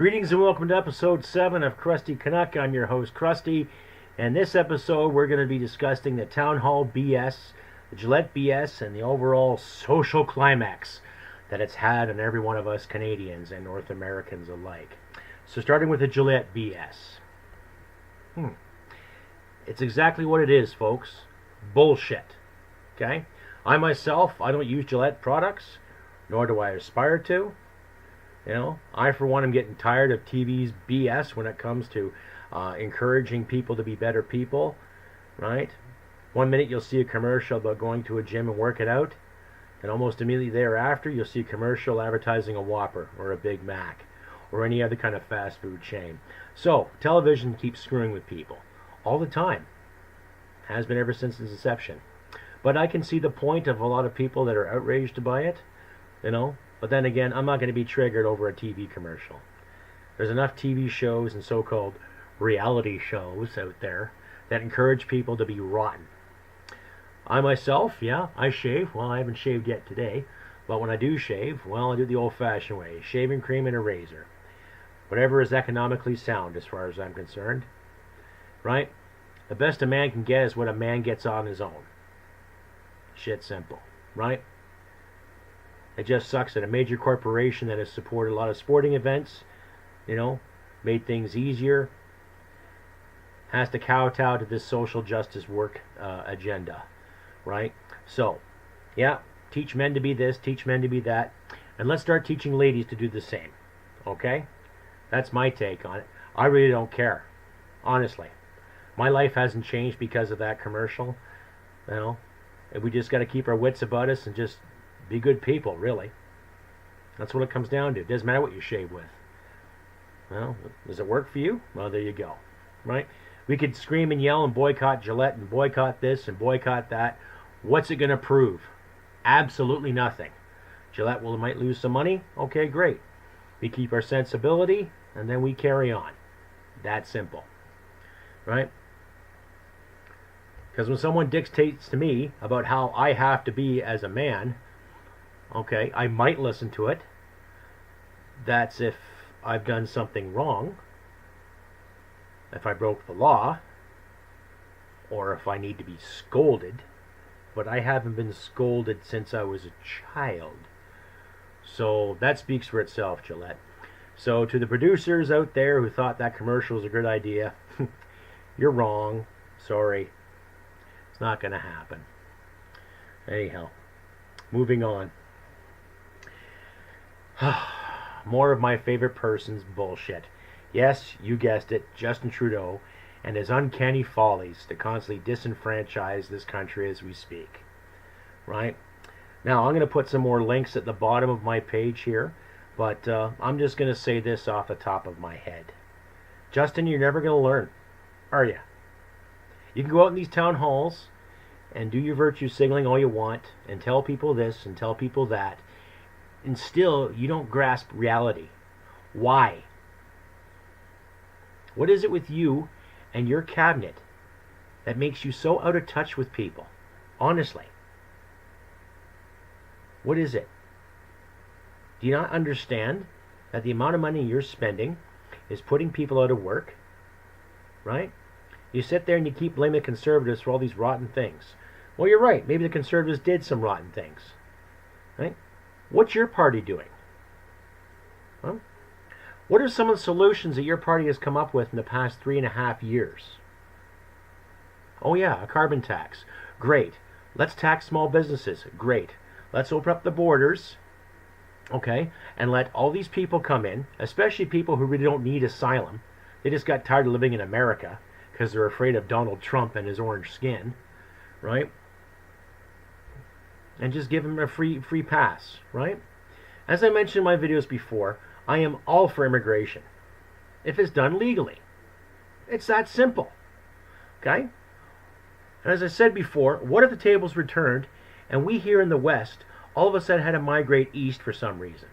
Greetings and welcome to episode 7 of Crusty Canuck. I'm your host, Krusty. And this episode, we're going to be discussing the town hall BS, the Gillette BS, and the overall social climax that it's had on every one of us Canadians and North Americans alike. So starting with the Gillette BS. It's exactly what it is, folks. Bullshit. Okay? I myself, I don't use Gillette products, nor do I aspire to. You know, I for one am getting tired of TV's BS when it comes to encouraging people to be better people, right? One minute you'll see a commercial about going to a gym and work it out, and almost immediately thereafter you'll see a commercial advertising a Whopper or a Big Mac or any other kind of fast food chain. So, television keeps screwing with people all the time. Has been ever since its inception. But I can see the point of a lot of people that are outraged by it, you know. But then again, I'm not going to be triggered over a TV commercial. There's enough TV shows and so-called reality shows out there that encourage people to be rotten. I myself, yeah, I shave. Well, I haven't shaved yet today. But when I do shave, well, I do it the old-fashioned way. Shaving cream and a razor. Whatever is economically sound as far as I'm concerned. Right? The best a man can get is what a man gets on his own. Shit simple. Right? It just sucks that a major corporation that has supported a lot of sporting events, you know, made things easier, has to kowtow to this social justice work agenda, right? So, yeah, teach men to be this, teach men to be that, and let's start teaching ladies to do the same, okay? That's my take on it. I really don't care, honestly. My life hasn't changed because of that commercial, you know. We just got to keep our wits about us and just be good people, really. That's what it comes down to. It doesn't matter what you shave with. Well, does it work for you? Well, there you go. Right? We could scream and yell and boycott Gillette and boycott this and boycott that. What's it going to prove? Absolutely nothing. Gillette might lose some money. Okay, great. We keep our sensibility and then we carry on. That simple. Right? Because when someone dictates to me about how I have to be as a man, okay, I might listen to it. That's if I've done something wrong, if I broke the law, or if I need to be scolded. But I haven't been scolded since I was a child. So that speaks for itself, Gillette. So to the producers out there who thought that commercial was a good idea, you're wrong. Sorry. It's not going to happen. Anyhow, moving on. More of my favorite person's bullshit. Yes, you guessed it, Justin Trudeau and his uncanny follies to constantly disenfranchise this country as we speak. Right? Now, I'm going to put some more links at the bottom of my page here, but I'm just going to say this off the top of my head. Justin, you're never going to learn, are you? You can go out in these town halls and do your virtue signaling all you want and tell people this and tell people that, and still, you don't grasp reality. Why? What is it with you and your cabinet that makes you so out of touch with people? Honestly. What is it? Do you not understand that the amount of money you're spending is putting people out of work? Right? You sit there and you keep blaming the Conservatives for all these rotten things. Well, you're right. Maybe the Conservatives did some rotten things. Right? What's your party doing? Huh? What are some of the solutions that your party has come up with in the past 3.5 years? Oh yeah, a carbon tax. Great. Let's tax small businesses. Great. Let's open up the borders, okay, and let all these people come in, especially people who really don't need asylum. They just got tired of living in America because they're afraid of Donald Trump and his orange skin, right? And just give them a free pass, right? As I mentioned in my videos before, I am all for immigration, if it's done legally. It's that simple, okay? And as I said before, what if the tables were turned and we here in the West all of a sudden had to migrate east for some reason?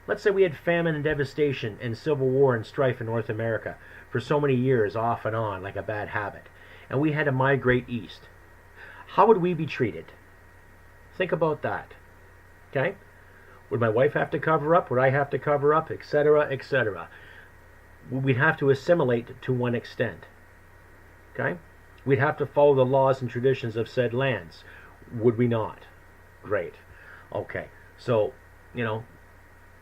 Let's say we had famine and devastation and civil war and strife in North America for so many years off and on like a bad habit, and we had to migrate east. How would we be treated? Think about that. Okay? Would my wife have to cover up? Would I have to cover up? Etc., etc. We'd have to assimilate to one extent. Okay? We'd have to follow the laws and traditions of said lands. Would we not? Great. Okay. So,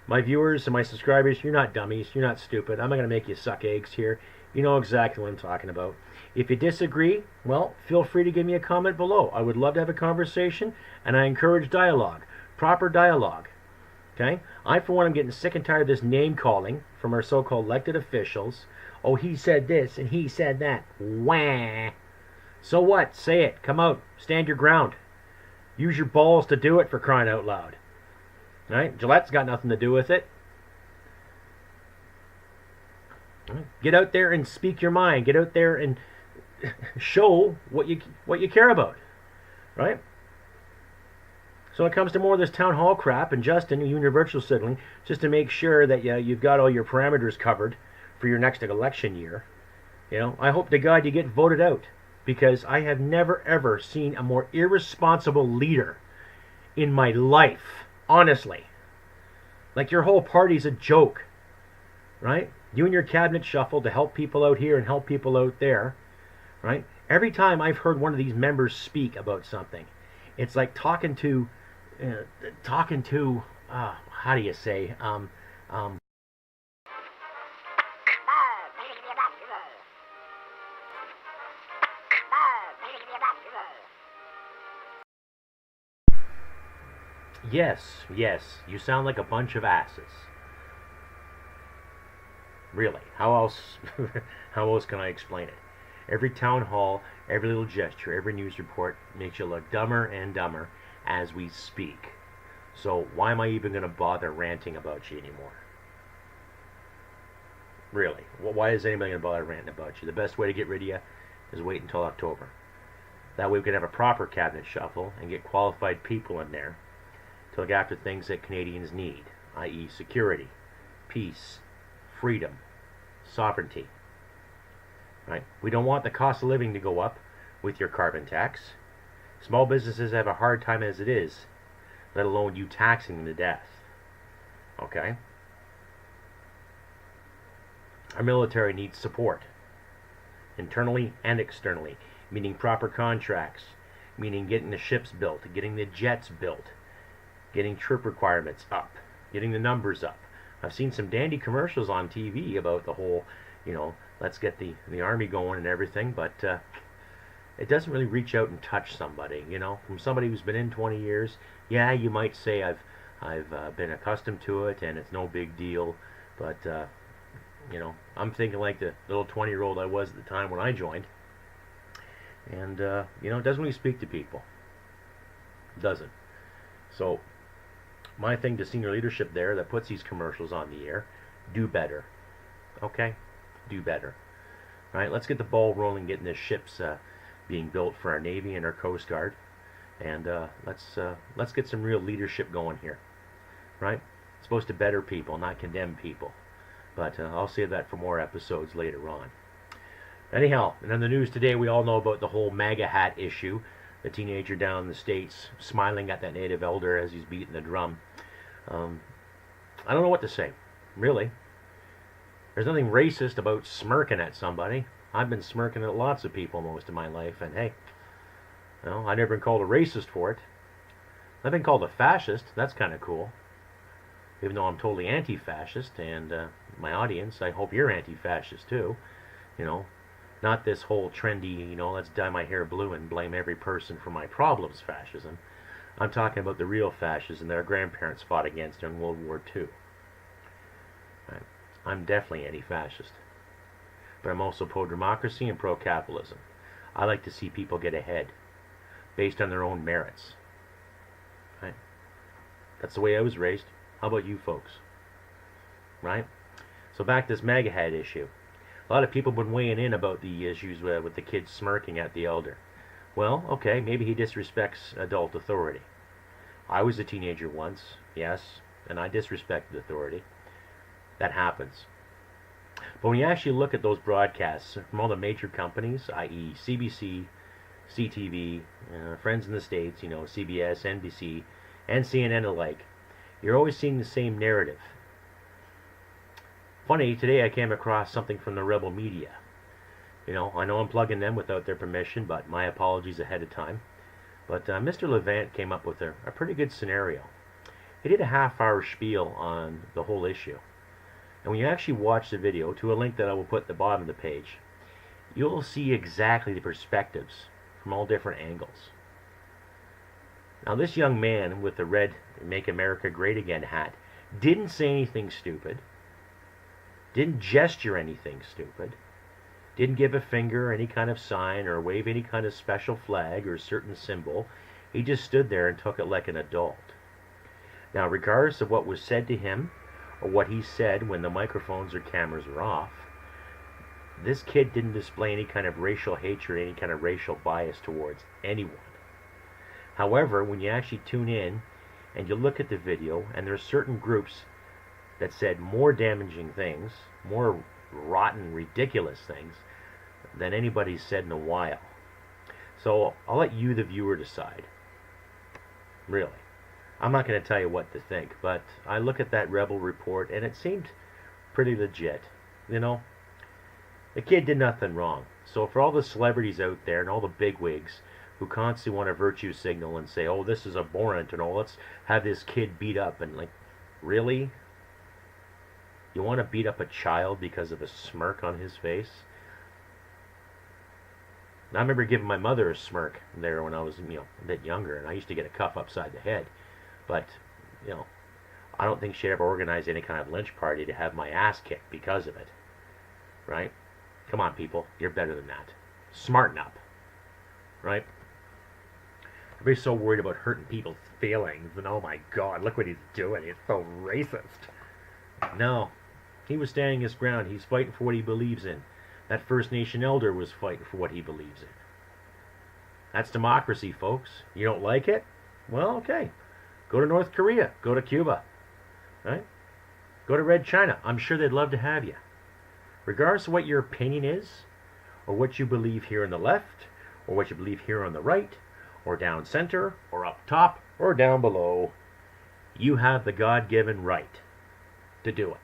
my viewers and my subscribers, you're not dummies. You're not stupid. I'm not going to make you suck eggs here. You know exactly what I'm talking about. If you disagree, well, feel free to give me a comment below. I would love to have a conversation, and I encourage dialogue. Proper dialogue. Okay? I, for one, am getting sick and tired of this name-calling from our so-called elected officials. Oh, he said this, and he said that. Wah. So what? Say it. Come out. Stand your ground. Use your balls to do it, for crying out loud. Right? Gillette's got nothing to do with it. Get out there and speak your mind. Get out there and show what you care about. Right? So when it comes to more of this town hall crap, and Justin, you and your virtual sibling, just to make sure that you've got all your parameters covered for your next election year, I hope to God you get voted out, because I have never ever seen a more irresponsible leader in my life, honestly. Like, your whole party's a joke, right? You and your cabinet shuffle to help people out here and help people out there, right? Every time I've heard one of these members speak about something, it's like talking to how do you say, yes, you sound like a bunch of asses. Really, how else can I explain it? Every town hall, every little gesture, every news report makes you look dumber and dumber as we speak. So why am I even going to bother ranting about you anymore? Really, why is anybody going to bother ranting about you? The best way to get rid of you is wait until October. That way we can have a proper cabinet shuffle and get qualified people in there to look after things that Canadians need, i.e. security, peace, freedom, sovereignty. Right? We don't want the cost of living to go up with your carbon tax. Small businesses have a hard time as it is, let alone you taxing them to death. Okay? Our military needs support, internally and externally, meaning proper contracts, meaning getting the ships built, getting the jets built, getting trip requirements up, getting the numbers up. I've seen some dandy commercials on TV about the whole, let's get the army going and everything, but it doesn't really reach out and touch somebody, from somebody who's been in 20 years. Yeah, you might say I've been accustomed to it and it's no big deal, but I'm thinking like the little 20-year-old I was at the time when I joined, and it doesn't really speak to people. It doesn't. So my thing to senior leadership there that puts these commercials on the air: do better. Okay, do better. All right, let's get the ball rolling, getting the ships being built for our Navy and our Coast Guard, and let's get some real leadership going here. Right? It's supposed to better people, not condemn people. But I'll save that for more episodes later on. Anyhow, and in the news today, we all know about the whole Maga hat issue. The teenager down in the States smiling at that native elder as he's beating the drum. I don't know what to say, really. There's nothing racist about smirking at somebody. I've been smirking at lots of people most of my life, and hey, I've never been called a racist for it. I've been called a fascist. That's kind of cool. Even though I'm totally anti-fascist, and my audience, I hope you're anti-fascist too. Not this whole trendy, let's dye my hair blue and blame every person for my problems fascism. I'm talking about the real fascism that our grandparents fought against in World War II. Right. I'm definitely anti-fascist. But I'm also pro-democracy and pro-capitalism. I like to see people get ahead based on their own merits. Right? That's the way I was raised. How about you folks? Right? So back to this Maga hat issue. A lot of people have been weighing in about the issues with the kids smirking at the elder. Well, okay, maybe he disrespects adult authority. I was a teenager once, yes, and I disrespected authority. That happens. But when you actually look at those broadcasts from all the major companies, i.e. CBC, CTV, Friends in the States, CBS, NBC, and CNN alike, You're always seeing the same narrative. Funny, today I came across something from the Rebel Media. You know, I know I'm plugging them without their permission, but my apologies ahead of time. But Mr. Levant came up with a pretty good scenario. He did a half-hour spiel on the whole issue. And when you actually watch the video, to a link that I will put at the bottom of the page, you'll see exactly the perspectives from all different angles. Now, this young man with the red Make America Great Again hat didn't say anything stupid, didn't gesture anything stupid, didn't give a finger or any kind of sign or wave any kind of special flag or certain symbol. He just stood there and took it like an adult. Now, regardless of what was said to him or what he said when the microphones or cameras were off, this kid didn't display any kind of racial hatred, any kind of racial bias towards anyone. However, when you actually tune in and you look at the video, and there are certain groups that said more damaging things, more rotten, ridiculous things than anybody's said in a while. So I'll let you, the viewer, decide. Really. I'm not going to tell you what to think, but I look at that Rebel report and it seemed pretty legit. You know, the kid did nothing wrong. So for all the celebrities out there and all the bigwigs who constantly want to virtue signal and say, oh, this is abhorrent and all, let's have this kid beat up, and like, really? You want to beat up a child because of a smirk on his face? And I remember giving my mother a smirk there when I was, a bit younger, and I used to get a cuff upside the head. But, I don't think she'd ever organize any kind of lynch party to have my ass kicked because of it. Right? Come on, people. You're better than that. Smarten up. Right? Everybody's so worried about hurting people's feelings, and oh my God, look what he's doing. He's so racist. No. He was standing his ground. He's fighting for what he believes in. That First Nation elder was fighting for what he believes in. That's democracy, folks. You don't like it? Well, okay. Go to North Korea. Go to Cuba. Right? Go to Red China. I'm sure they'd love to have you. Regardless of what your opinion is, or what you believe here on the left, or what you believe here on the right, or down center, or up top, or down below, you have the God-given right to do it.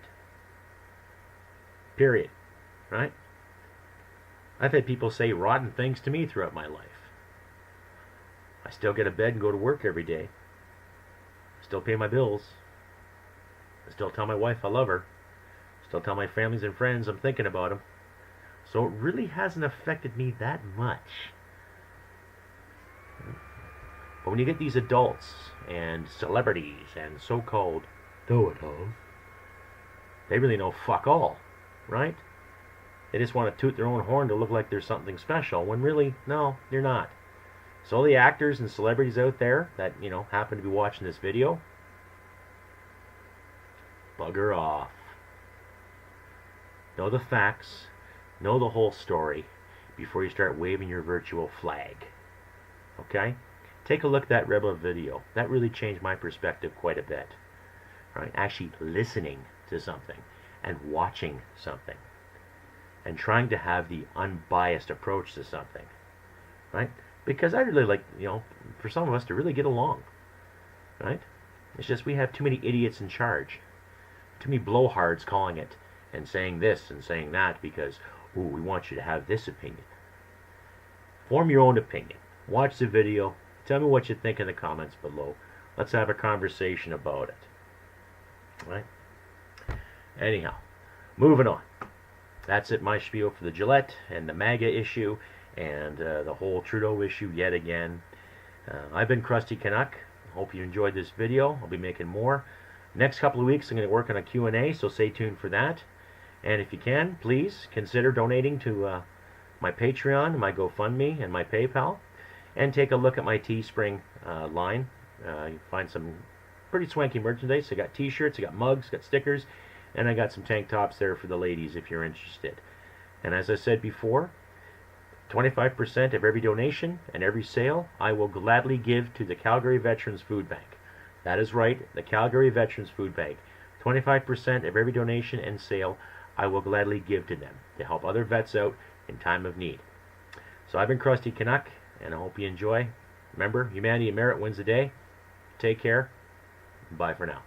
Period. Right? I've had people say rotten things to me throughout my life. I still get a bed and go to work every day. Still pay my bills. I still tell my wife I love her. Still tell my families and friends I'm thinking about them. So it really hasn't affected me that much. But when you get these adults and celebrities and so-called know-it-alls, they really know fuck all, right? They just want to toot their own horn to look like they're something special, when really, no, you're not. So all the actors and celebrities out there that, happen to be watching this video, bugger off. Know the facts, know the whole story, before you start waving your virtual flag. Okay? Take a look at that Rebel video. That really changed my perspective quite a bit. Right? Actually listening to something and watching something and trying to have the unbiased approach to something. Right? Because I really like, for some of us to really get along. Right? It's just we have too many idiots in charge. Too many blowhards calling it and saying this and saying that because, ooh, we want you to have this opinion. Form your own opinion. Watch the video. Tell me what you think in the comments below. Let's have a conversation about it. Right? Anyhow, moving on. That's it, my spiel for the Gillette and the Maga issue and the whole Trudeau issue yet again. I've been Krusty Canuck. Hope you enjoyed this video. I'll be making more. Next couple of weeks I'm going to work on a Q&A, so stay tuned for that. And if you can, please consider donating to my Patreon, my GoFundMe, and my PayPal. And take a look at my Teespring line. You find some pretty swanky merchandise. I got t-shirts, I got mugs, got stickers, and I got some tank tops there for the ladies if you're interested. And as I said before, 25% of every donation and every sale I will gladly give to the Calgary Veterans Food Bank. That is right, the Calgary Veterans Food Bank. 25% of every donation and sale I will gladly give to them to help other vets out in time of need. So I've been Krusty Canuck, and I hope you enjoy. Remember, humanity and merit wins the day. Take care. Bye for now.